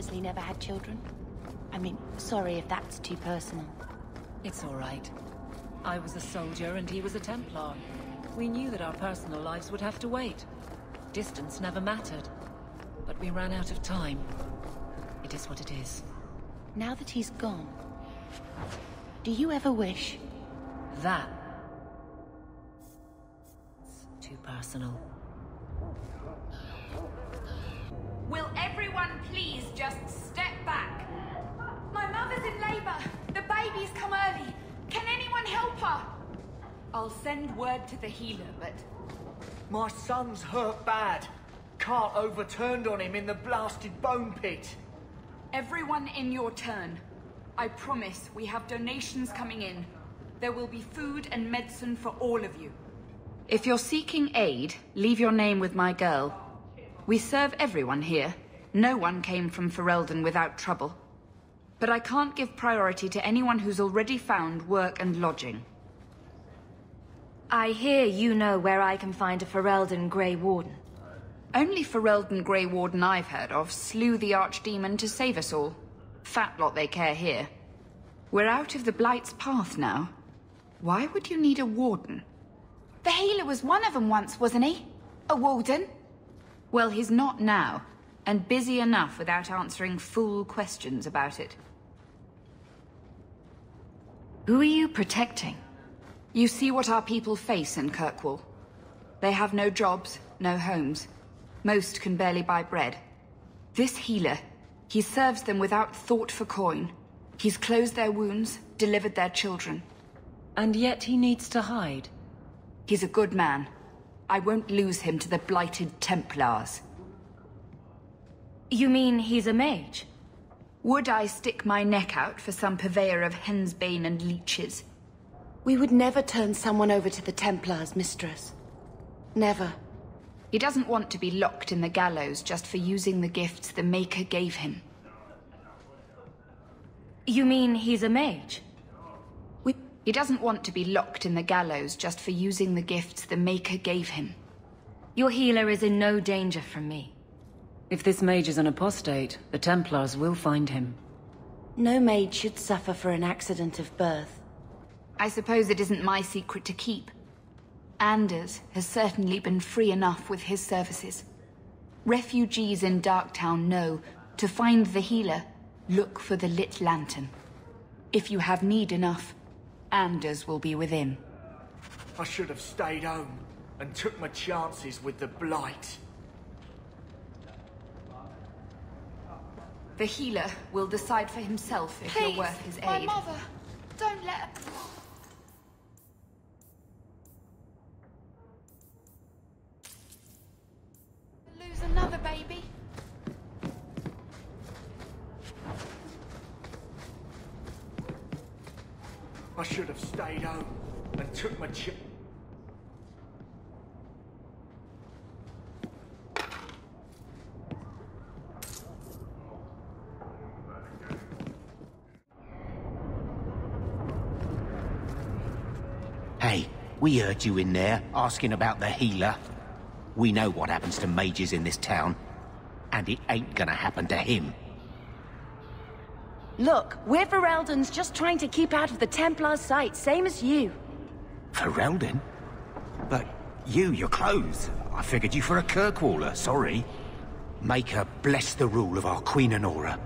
Leslie never had children? I mean, sorry if that's too personal. It's all right. I was a soldier and he was a Templar. We knew that our personal lives would have to wait. Distance never mattered. But we ran out of time. It is what it is. Now that he's gone, do you ever wish? That's too personal. Will everyone please just step back? My mother's in labor. The baby's come early. Can anyone help her? I'll send word to the healer, but... My son's hurt bad. Cart overturned on him in the blasted bone pit. Everyone in your turn. I promise we have donations coming in. There will be food and medicine for all of you. If you're seeking aid, leave your name with my girl. We serve everyone here. No one came from Ferelden without trouble. But I can't give priority to anyone who's already found work and lodging. I hear you know where I can find a Ferelden Grey Warden. Only Ferelden Grey Warden I've heard of slew the Archdemon to save us all. Fat lot they care here. We're out of the Blight's path now. Why would you need a warden? The healer was one of them once, wasn't he? A warden? Well, he's not now, and busy enough without answering fool questions about it. Who are you protecting? You see what our people face in Kirkwall. They have no jobs, no homes. Most can barely buy bread. This healer, he serves them without thought for coin. He's closed their wounds, delivered their children. And yet he needs to hide. He's a good man. I won't lose him to the blighted Templars. You mean he's a mage? Would I stick my neck out for some purveyor of hensbane and leeches? We would never turn someone over to the Templars, mistress. Never. He doesn't want to be locked in the gallows just for using the gifts the Maker gave him. You mean he's a mage? He doesn't want to be locked in the gallows just for using the gifts the Maker gave him. Your healer is in no danger from me. If this mage is an apostate, the Templars will find him. No mage should suffer for an accident of birth. I suppose it isn't my secret to keep. Anders has certainly been free enough with his services. Refugees in Darktown know, to find the healer, look for the lit lantern. If you have need enough, Anders will be within. I should have stayed home and took my chances with the Blight. The healer will decide for himself if you're worth his aid. My mother, don't let her... lose another baby. I should have stayed home and took my Hey, we heard you in there, asking about the healer. We know what happens to mages in this town, and it ain't gonna happen to him. Look, we're Fereldans just trying to keep out of the Templar's sight, same as you. Ferelden? But you're clothes. I figured you for a Kirkwaller, sorry. Make her bless the rule of our Queen Honora.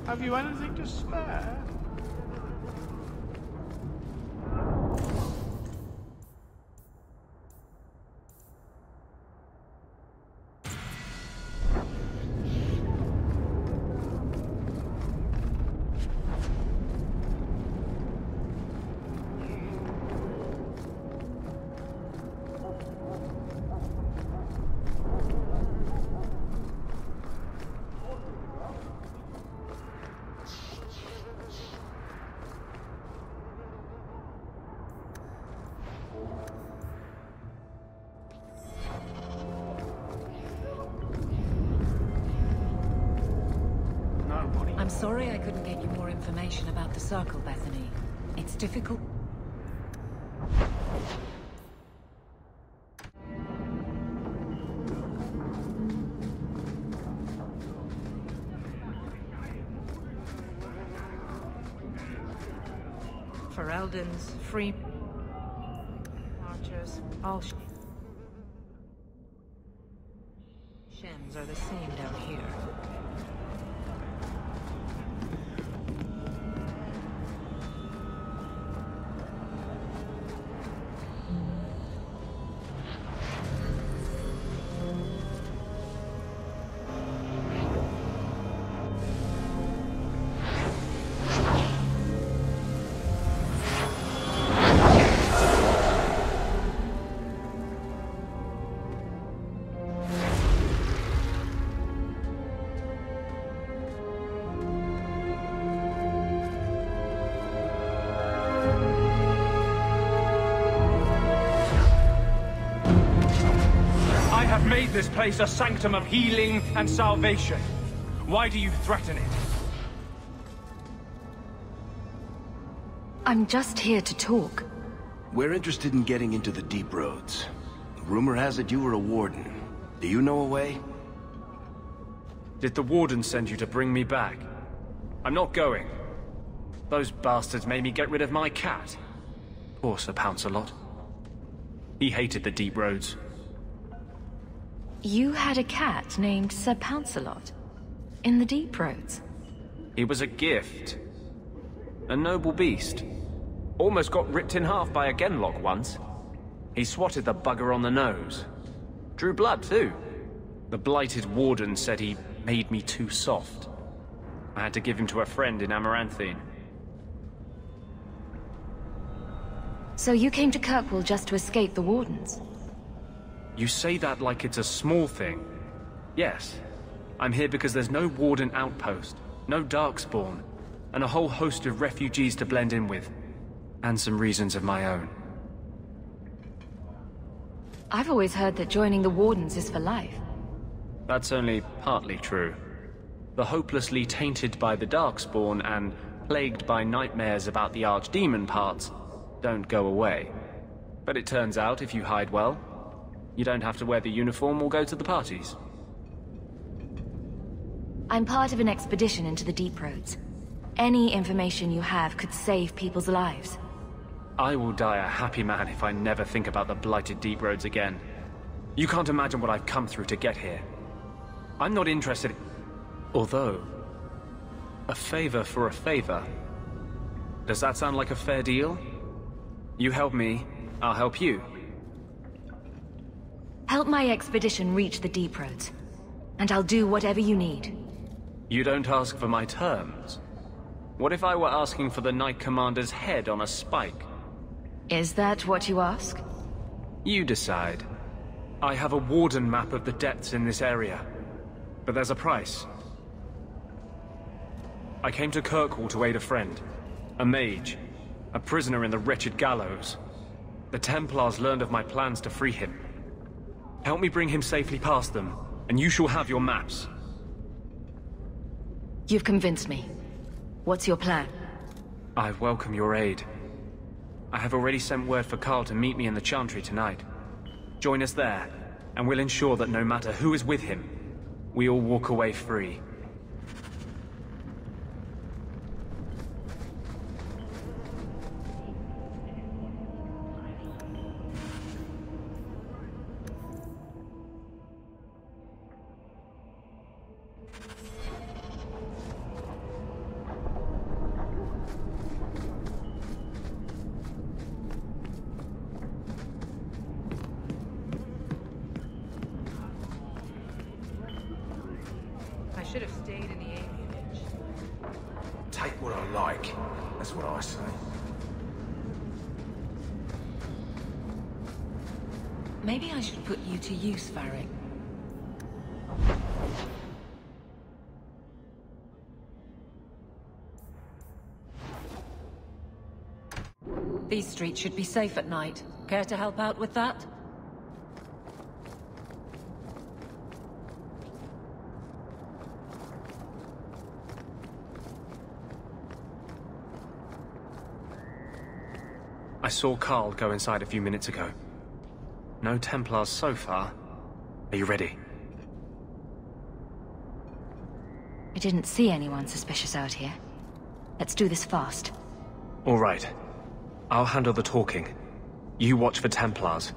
Have you anything to spare? I'm sorry I couldn't get you more information about the Circle, Bethany. It's difficult. Ferelden's, free archers, all Shems are the same down here. This place a sanctum of healing and salvation. Why do you threaten it? I'm just here to talk. We're interested in getting into the deep roads. Rumor has it you were a warden. Do you know a way? Did the warden send you to bring me back? I'm not going. Those bastards made me get rid of my cat. Poor Sir Pouncelot. He hated the deep roads. You had a cat named Sir Pouncelot? In the deep roads? He was a gift. A noble beast. Almost got ripped in half by a Genlock once. He swatted the bugger on the nose. Drew blood, too. The blighted warden said he made me too soft. I had to give him to a friend in Amaranthine. So you came to Kirkwall just to escape the wardens? You say that like it's a small thing. Yes. I'm here because there's no warden outpost, no darkspawn, and a whole host of refugees to blend in with. And some reasons of my own. I've always heard that joining the wardens is for life. That's only partly true. The hopelessly tainted by the darkspawn and plagued by nightmares about the archdemon parts don't go away. But it turns out if you hide well, you don't have to wear the uniform or go to the parties. I'm part of an expedition into the deep roads. Any information you have could save people's lives. I will die a happy man if I never think about the blighted deep roads again. You can't imagine what I've come through to get here. I'm not interested. Although, a favor for a favor. Does that sound like a fair deal? You help me, I'll help you. Help my expedition reach the deep roads, and I'll do whatever you need. You don't ask for my terms. What if I were asking for the Knight Commander's head on a spike? Is that what you ask? You decide. I have a warden map of the depths in this area, but there's a price. I came to Kirkwall to aid a friend, a mage, a prisoner in the wretched gallows. The Templars learned of my plans to free him. Help me bring him safely past them, and you shall have your maps. You've convinced me. What's your plan? I welcome your aid. I have already sent word for Carl to meet me in the Chantry tonight. Join us there, and we'll ensure that no matter who is with him, we all walk away free. Maybe I should put you to use, Varrik. These streets should be safe at night. Care to help out with that? I saw Carl go inside a few minutes ago. No Templars so far. Are you ready? I didn't see anyone suspicious out here. Let's do this fast. All right. I'll handle the talking. You watch for Templars.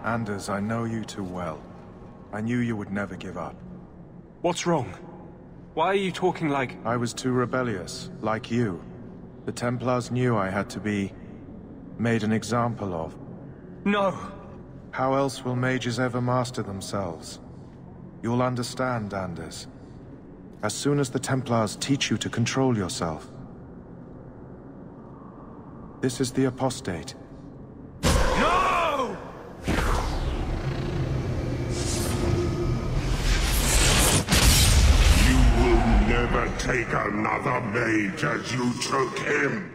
Anders, I know you too well. I knew you would never give up. What's wrong? Why are you talking like... I was too rebellious, like you. The Templars knew I had to be... made an example of. No! How else will mages ever master themselves? You'll understand, Anders. As soon as the Templars teach you to control yourself. This is the apostate. No! You will never take another mage as you took him.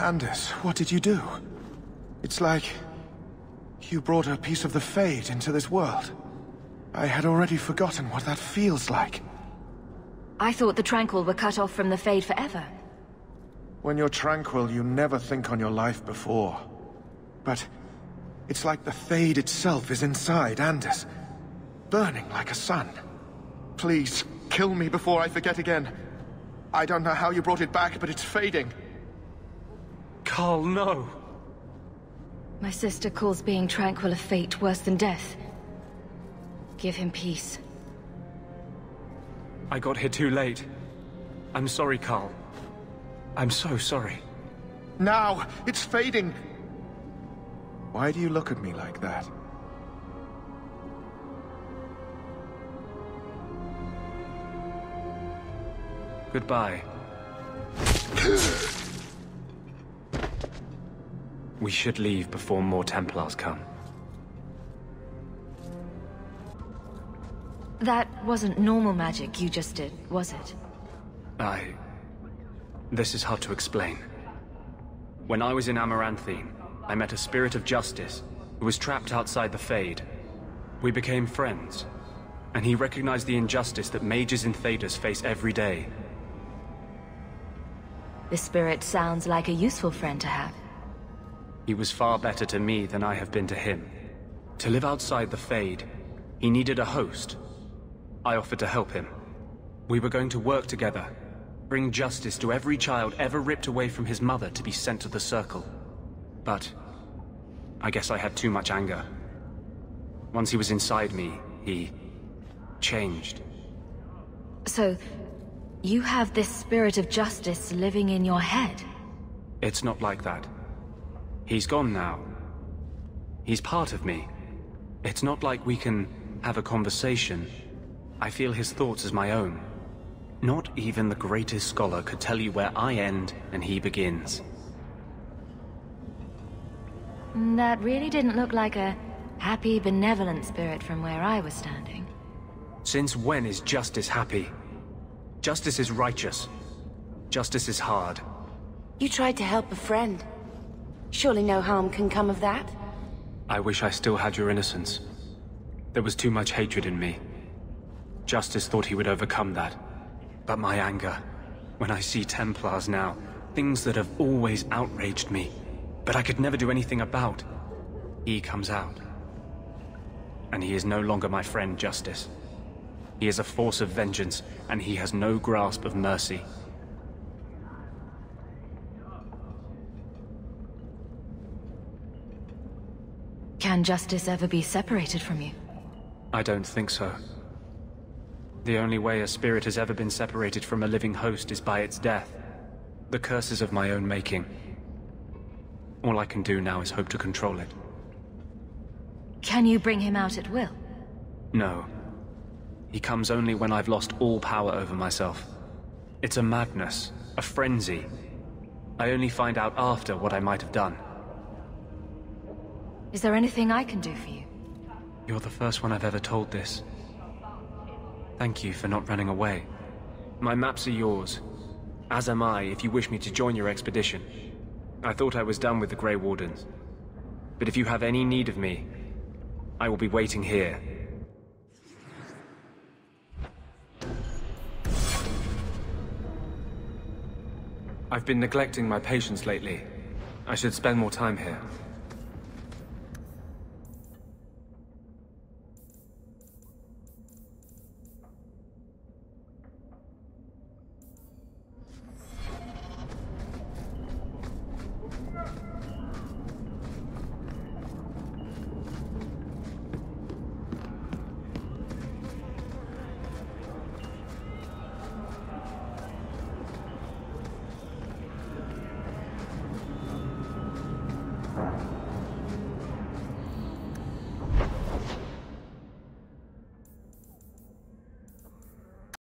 Anders, what did you do? It's like you brought a piece of the Fade into this world. I had already forgotten what that feels like. I thought the Tranquil were cut off from the Fade forever. When you're tranquil, you never think on your life before. But it's like the Fade itself is inside Anders, burning like a sun. Please, kill me before I forget again. I don't know how you brought it back, but it's fading. Carl, no! My sister calls being tranquil a fate worse than death. Give him peace. I got here too late. I'm sorry, Carl. I'm so sorry. Now! It's fading! Why do you look at me like that? Goodbye. We should leave before more Templars come. That wasn't normal magic you just did, was it? This is hard to explain. When I was in Amaranthine, I met a spirit of justice who was trapped outside the Fade. We became friends, and he recognized the injustice that mages and Thedas face every day. The spirit sounds like a useful friend to have. He was far better to me than I have been to him. To live outside the Fade, he needed a host. I offered to help him. We were going to work together, bring justice to every child ever ripped away from his mother to be sent to the Circle. But I guess I had too much anger. Once he was inside me, he changed. So, you have this spirit of justice living in your head? It's not like that. He's gone now. He's part of me. It's not like we can have a conversation. I feel his thoughts as my own. Not even the greatest scholar could tell you where I end and he begins. That really didn't look like a happy, benevolent spirit from where I was standing. Since when is justice happy? Justice is righteous. Justice is hard. You tried to help a friend. Surely no harm can come of that? I wish I still had your innocence. There was too much hatred in me. Justice thought he would overcome that. But my anger, when I see Templars now, things that have always outraged me, but I could never do anything about, he comes out. And he is no longer my friend, Justice. He is a force of vengeance, and he has no grasp of mercy. Can justice ever be separated from you? I don't think so. The only way a spirit has ever been separated from a living host is by its death. The curse is of my own making. All I can do now is hope to control it. Can you bring him out at will? No. He comes only when I've lost all power over myself. It's a madness, a frenzy. I only find out after what I might have done. Is there anything I can do for you? You're the first one I've ever told this. Thank you for not running away. My maps are yours, as am I if you wish me to join your expedition. I thought I was done with the Grey Wardens. But if you have any need of me, I will be waiting here. I've been neglecting my patients lately. I should spend more time here.